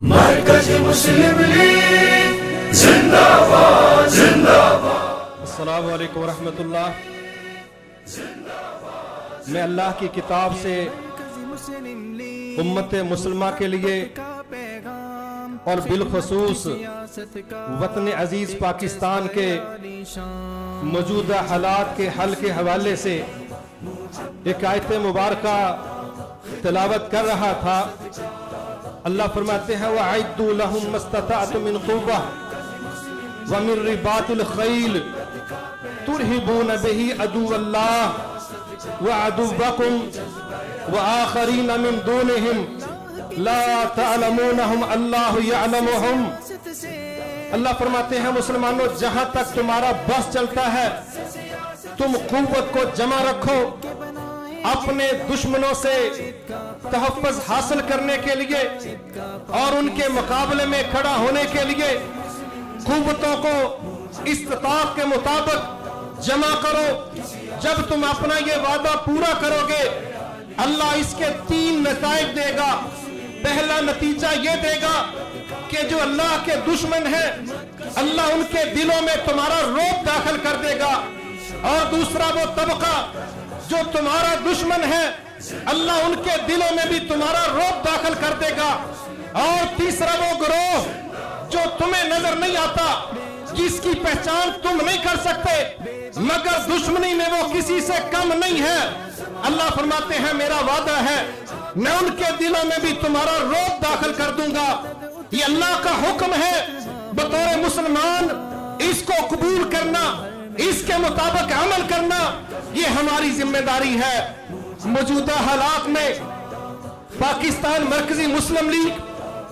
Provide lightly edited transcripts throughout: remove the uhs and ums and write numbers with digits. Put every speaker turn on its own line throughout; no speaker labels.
مرکز مسلم لیگ زندہ باد۔
السلام علیکم ورحمۃ اللہ۔ میں اللہ کی کتاب سے امت مسلمہ کے لیے اور بالخصوص وطن عزیز پاکستان کے موجودہ حالات کے حل کے حوالے سے ایک آیت مبارکہ تلاوت کر رہا تھا۔ اللہ فرماتے ہیں وَأَعِدُّوا لَهُم مَّا اسْتَطَعْتُم مِّن قُوَّةٍ وَمِن رِّبَاطِ الْخَيْلِ تُرْهِبُونَ بِهِ عَدُوَّ اللَّهِ وَعَدُوَّكُمْ وَآخَرِينَ مِن دُونِهِمْ لَا تَعْلَمُونَهُمْ اللَّهُ يَعْلَمُهُمْ۔ اللہ فرماتے ہیں مسلمانوں، جہاں تک تمہارا بس چلتا ہے تم قوت کو جمع رکھو، اپنے دشمنوں سے تحفظ حاصل کرنے کے لیے اور ان کے مقابلے میں کھڑا ہونے کے لیے قوتوں کو استطاعت کے مطابق جمع کرو۔ جب تم اپنا یہ وعدہ پورا کرو گے اللہ اس کے 3 نتائج دے گا۔ پہلا نتیجہ یہ دے گا کہ جو اللہ کے دشمن ہیں اللہ ان کے دلوں میں تمہارا رعب داخل کر دے گا، اور دوسرا وہ طبقہ جو تمہارا دشمن ہے اللہ ان کے دلوں میں بھی تمہارا رعب داخل کر دے گا، اور تیسرا وہ گروہ جو تمہیں نظر نہیں آتا، جس کی پہچان تم نہیں کر سکتے مگر دشمنی میں وہ کسی سے کم نہیں ہے۔ اللہ فرماتے ہیں میرا وعدہ ہے میں ان کے دلوں میں بھی تمہارا رعب داخل کر دوں گا۔ یہ اللہ کا حکم ہے، بطور مسلمان اس کو قبول کرنا، اس کے مطابق عمل کرنا یہ ہماری ذمہ داری ہے۔ موجودہ حالات میں پاکستان مرکزی مسلم لیگ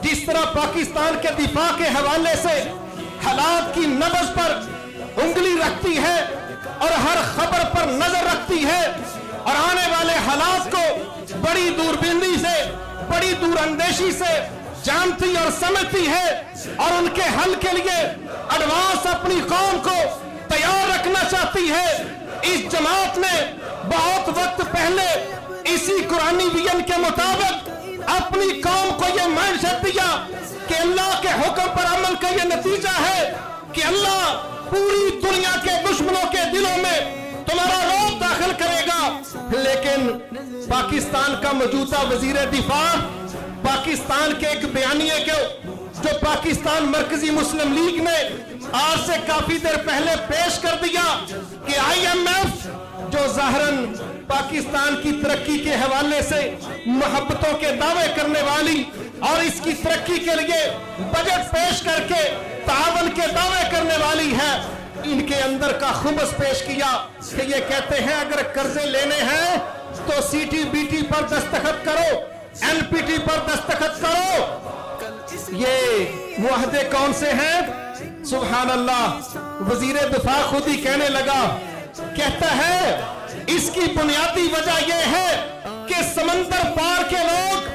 جس طرح پاکستان کے دفاع کے حوالے سے حالات کی نبض پر انگلی رکھتی ہے اور ہر خبر پر نظر رکھتی ہے، اور آنے والے حالات کو بڑی دوربینی سے، بڑی دور اندیشی سے جانتی اور سمجھتی ہے، اور ان کے حل کے لیے ایڈوانس اپنی قوم کو تیار رکھنا چاہتی ہے۔ اس جماعت نے بہت وقت پہلے اسی قرآنی ویژن کے مطابق اپنی قوم کو یہ مائنڈ سیٹ دیا کہ اللہ کے حکم پر عمل کا یہ نتیجہ ہے کہ اللہ پوری دنیا کے دشمنوں کے دلوں میں تمہارا رعب داخل کرے گا۔ لیکن پاکستان کا موجودہ وزیر دفاع پاکستان کے ایک بیانیے کے جو پاکستان مرکزی مسلم لیگ نے آج سے کافی دیر پہلے پیش کر دیا کہ IMF جو ظاہراً پاکستان کی ترقی کے حوالے سے محبتوں کے دعوے کرنے والی اور اس کی ترقی کے لیے بجٹ پیش کر کے تعاون کے دعوے کرنے والی ہے، ان کے اندر کا خبث پیش کیا کہ یہ کہتے ہیں اگر قرضے لینے ہیں تو CTBT پر دستخط کرو، NPT پر دستخط کرو۔ یہ معاہدے کون سے ہیں؟ سبحان اللہ، وزیر دفاع خود ہی کہنے لگا، کہتا ہے اس کی بنیادی وجہ یہ ہے کہ سمندر پار کے لوگ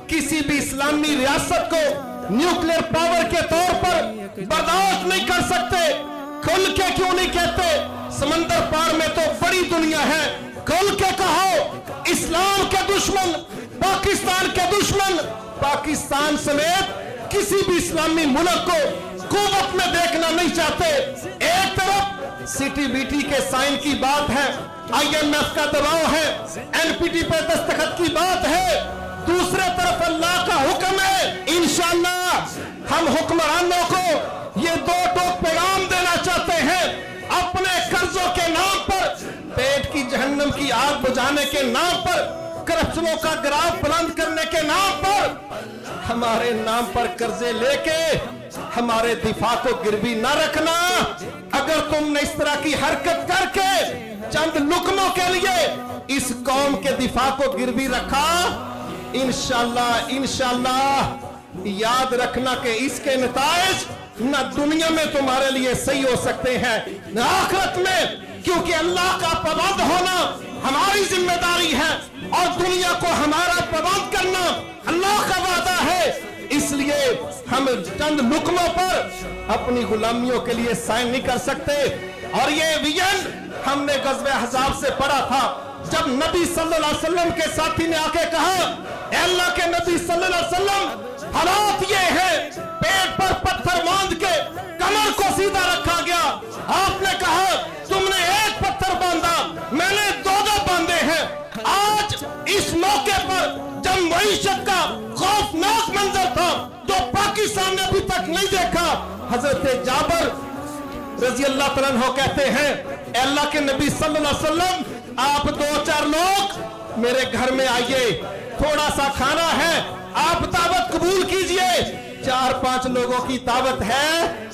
کسی بھی اسلامی ریاست کو نیوکلیر پاور کے طور پر برداشت نہیں کر سکتے۔ کھل کے کیوں نہیں کہتے؟ سمندر پار میں تو بڑی دنیا ہے، کھل کے کہو اسلام کے دشمن، پاکستان کے دشمن پاکستان سمیت کسی بھی اسلامی ملک کو قوت میں دیکھنا نہیں چاہتے۔ ایک طرف CTBT کے سائن کی بات ہے، IMF کا دباؤ ہے، NPT پہ دستخط کی بات ہے، دوسرے طرف اللہ کا حکم ہے۔ انشاءاللہ ہم حکمرانوں کو یہ 2 ٹوک پیغام دینا چاہتے ہیں، اپنے قرضوں کے نام پر، پیٹ کی جہنم کی آگ بجھانے کے نام پر، کرپشنوں کا گراف بلند کرنے کے نام پر، ہمارے نام پر قرضے لے کے ہمارے دفاع کو گروی نہ رکھنا۔ اگر تم نے اس طرح کی حرکت کر کے چند لقموں کے لیے اس قوم کے دفاع کو گروی رکھا، انشاءاللہ یاد رکھنا کہ اس کے نتائج نہ دنیا میں تمہارے لیے صحیح ہو سکتے ہیں نہ آخرت میں، کیونکہ اللہ کا پابند ہونا ہماری ذمہ داری ہے اور دنیا کو ہمارا پابند کرنا اللہ کا وعدہ ہے۔ اس لیے ہم چند لقموں پر اپنی غلامیوں کے لیے سائن نہیں کر سکتے۔ اور یہ ویژن ہم نے غزوہ احزاب سے پڑھا تھا، جب نبی صلی اللہ علیہ وسلم کے ساتھی نے آ کے کہا اے اللہ کے نبی صلی اللہ علیہ وسلم حالات یہ ہے इस मौके पर जब मईशत का खौफनाक मंजर था जो पाकिस्तान ने अभी तक नहीं देखा, हजरत जाबर रजी अल्लाह तआला अन्हु कहते हैं, अल्लाह के नबी सल्लल्लाहु अलैहि वसल्लम आप 2-4 लोग मेरे घर में आइए, थोड़ा सा खाना है, आप दावत कबूल कीजिए। 4-5 लोगों की दावत है,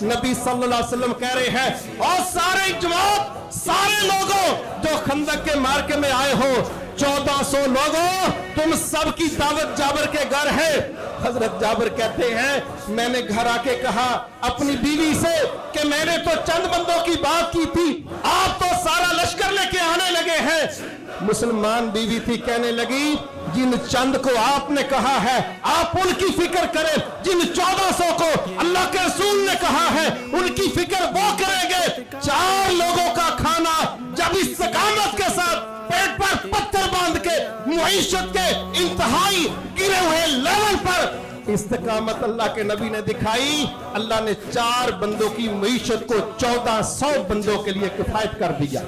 नबी सल्लल्लाहु अलैहि वसल्लम कह रहे हैं और सारे जमात, सारे लोगों जो खंदक के मार्के में आए हो, 1400 लोगों, तुम सब की दावत जाबर के घर है। हजरत जाबर कहते हैं मैंने घर आके कहा अपनी बीवी से कि मैंने तो चंद बंदों की बात की थी, आप तो सारा लश्कर लेके आने लगे हैं। मुसलमान बीवी थी, कहने लगी जिन चंद को आपने कहा है आप उनकी फिक्र करें, जिन 1400 को अल्लाह के रसूल ने कहा है उनकी फिक्र वो करेंगे। 4 लोगों का खाना जब इस सकामत के साथ पेट पर पत्थर बांध के मुईशत के इंतहाई गिरे हुए लेवल पर इस्तिकामत अल्लाह के नबी ने दिखाई, अल्लाह ने 4 बंदों की मुईशत को 1400 बंदों के लिए किफायत कर दिया।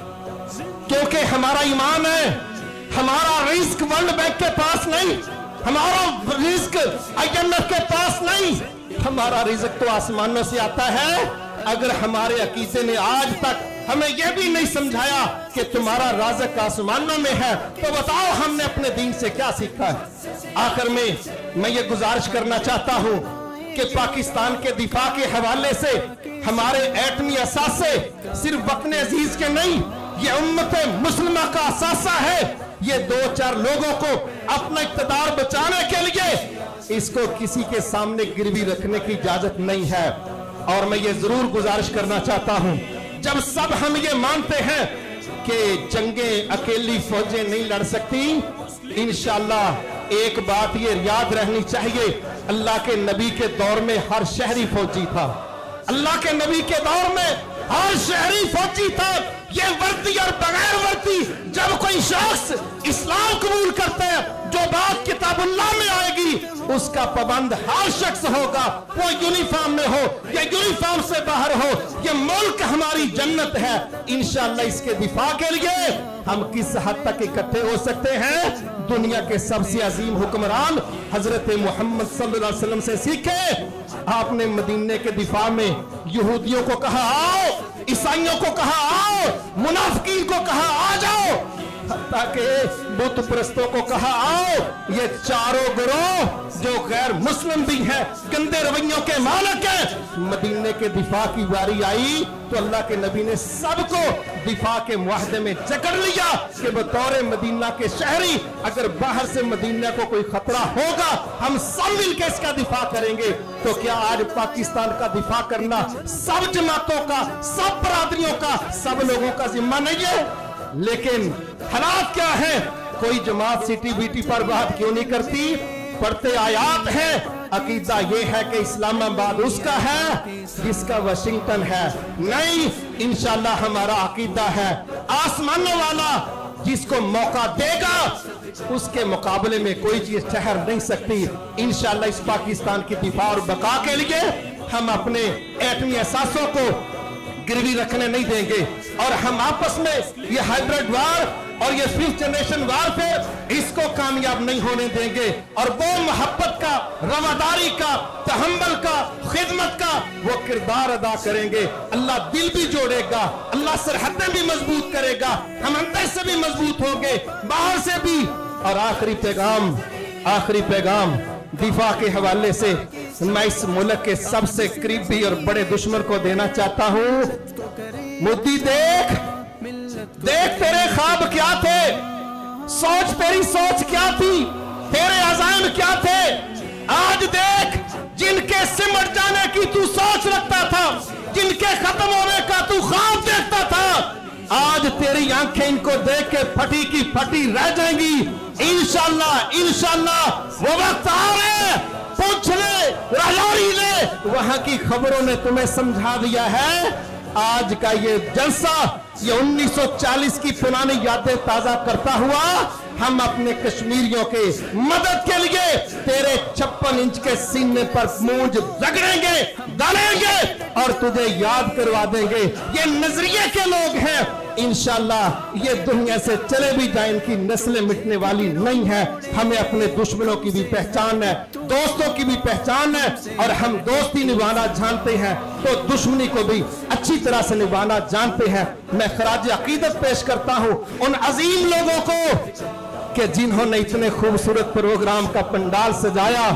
क्योंकि हमारा ईमान है, हमारा रिस्क वर्ल्ड बैंक के पास नहीं, हमारा रिस्क IMF के पास नहीं, हमारा रिस्क तो आसमानों से आता है। अगर हमारे अकीदे ने आज तक हमें यह भी नहीं समझाया कि तुम्हारा राज़िक आसमानों में है, तो बताओ हमने अपने दीन से क्या सीखा है। आखिर में मैं ये गुजारिश करना चाहता हूँ कि पाकिस्तान के दिफा के हवाले से हमारे एटमी असासे सिर्फ वतन अजीज के नहीं, ये उम्मत मुस्लिमा का असासा है। ये 2-4 लोगों को अपना इक़्तिदार बचाने के लिए इसको किसी के सामने गिरवी रखने की इजाजत नहीं है। और मैं ये जरूर गुजारिश करना चाहता हूँ, जब सब हम ये मानते हैं कि जंगें अकेली फौजें नहीं लड़ सकती, इंशाअल्लाह एक बात ये याद रहनी चाहिए, अल्लाह के नबी के दौर में हर शहरी फौजी था, अल्लाह के नबी के दौर में हर शहरी फौजी था। ये वर्दी और बगैर वर्दी जब कोई शख्स इस्लाम कबूल करता है, जो बात किताबुल्लाह में आएगी उसका पाबंद हर शख्स होगा, वो यूनिफॉर्म में हो या यूनिफॉर्म से बाहर हो। ये मुल्क हमारी जन्नत है। इंशाअल्लाह इसके दिफा के लिए हम किस हद तक इकट्ठे हो सकते हैं, दुनिया के सबसे अजीम हुक्मरान हजरत मोहम्मद सल्लल्लाहु अलैहि वसल्लम से सीखे। आपने मदीने के दिफा में यहूदियों को कहा आओ, ईसाइयों को कहा आओ, मुनाफिकीन को कहा आ जाओ, ताकि बुत परस्तों को कहा आओ। ये चारों गिरोह जो गैर मुस्लिम भी हैं, गंदे रवैयों के मालिक हैं, मदीने के दिफा की बारी आई तो अल्लाह के नबी ने सबको दिफा के मुआहदे में जकड़ लिया कि बतौर मदीना के शहरी अगर बाहर से मदीना को कोई खतरा होगा हम सब मिलकर इसका दिफा करेंगे। तो क्या आज पाकिस्तान का दिफा करना सब जमातों का, सब बरादरियों का, सब लोगों का जिम्मा नहीं है? लेकिन हालात क्या है, कोई जमात सीटी बीटी पर बात क्यों नहीं करती? पढ़ते आयात है, अकीदा ये है कि इस्लामाबाद उसका है जिसका वाशिंगटन है। नहीं, इंशाअल्लाह हमारा अकीदा है आसमानों वाला जिसको मौका देगा उसके मुकाबले में कोई चीज ठहर नहीं सकती। इंशाअल्लाह इस पाकिस्तान की दिफा और बका के लिए हम अपने एटमी असासों को गिरवी रखने नहीं देंगे और हम आपस में ये हाइब्रिड वार और ये 5th जनरेशन वारफेयर इसको कामयाब नहीं होने देंगे। और वो मोहब्बत का, रवादारी का, तहम्मुल का, खिदमत का वो किरदार अदा करेंगे। अल्लाह दिल भी जोड़ेगा, अल्लाह सरहदें भी मजबूत करेगा, हम अंदर से भी मजबूत होंगे, बाहर से भी। और आखिरी पैगाम दिफा के हवाले से मैं इस मुल्क के सबसे करीबी और बड़े दुश्मन को देना चाहता हूँ। मोदी देख तेरे ख्वाब क्या थे, तेरी सोच क्या थी, तेरे अज़ाइम क्या थे। आज देख जिनके सिमट जाने की तू सोच रखता था, जिनके खत्म होने का तू ख्वाब देखता था, आज तेरी आंखें इनको देख के फटी की फटी रह जाएंगी। इंशाअल्लाह वो वक्त आ रहे, पूछ ले, राजौरी ले, वहां की खबरों ने तुम्हें समझा दिया है। आज का ये जलसा ये 1940 की पुरानी यादें ताजा करता हुआ हम अपने कश्मीरियों के मदद के लिए तेरे 56 इंच के सीने पर मूंज रगड़ेंगे, डालेंगे और तुझे याद करवा देंगे। ये नजरिए के लोग हैं, इंशाअल्लाह ये दुनिया से चले भी जाए, इनकी नस्लें मिटने वाली नहीं है। हमें अपने दुश्मनों की भी पहचान है, दोस्तों की भी पहचान है, और हम दोस्ती निभाना जानते हैं तो दुश्मनी को भी अच्छी तरह से निभाना जानते हैं। मैं खराज अकीदत पेश करता हूँ उन अजीम लोगों को कि जिन्होंने इतने खूबसूरत प्रोग्राम का पंडाल सजाया,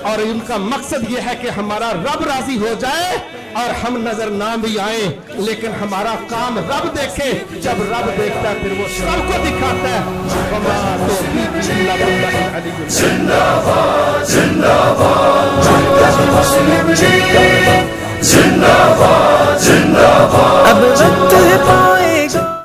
और उनका मकसद यह है कि हमारा रब राजी हो जाए और हम नजर ना भी आए, लेकिन हमारा काम रब देखे। जब रब देखता है फिर वो सबको दिखाता है।
जिंदाबाद जिंदाबाद मुस्लिम लीग जिंदाबाद जिंदाबाद।
अब वक्त है पाएगा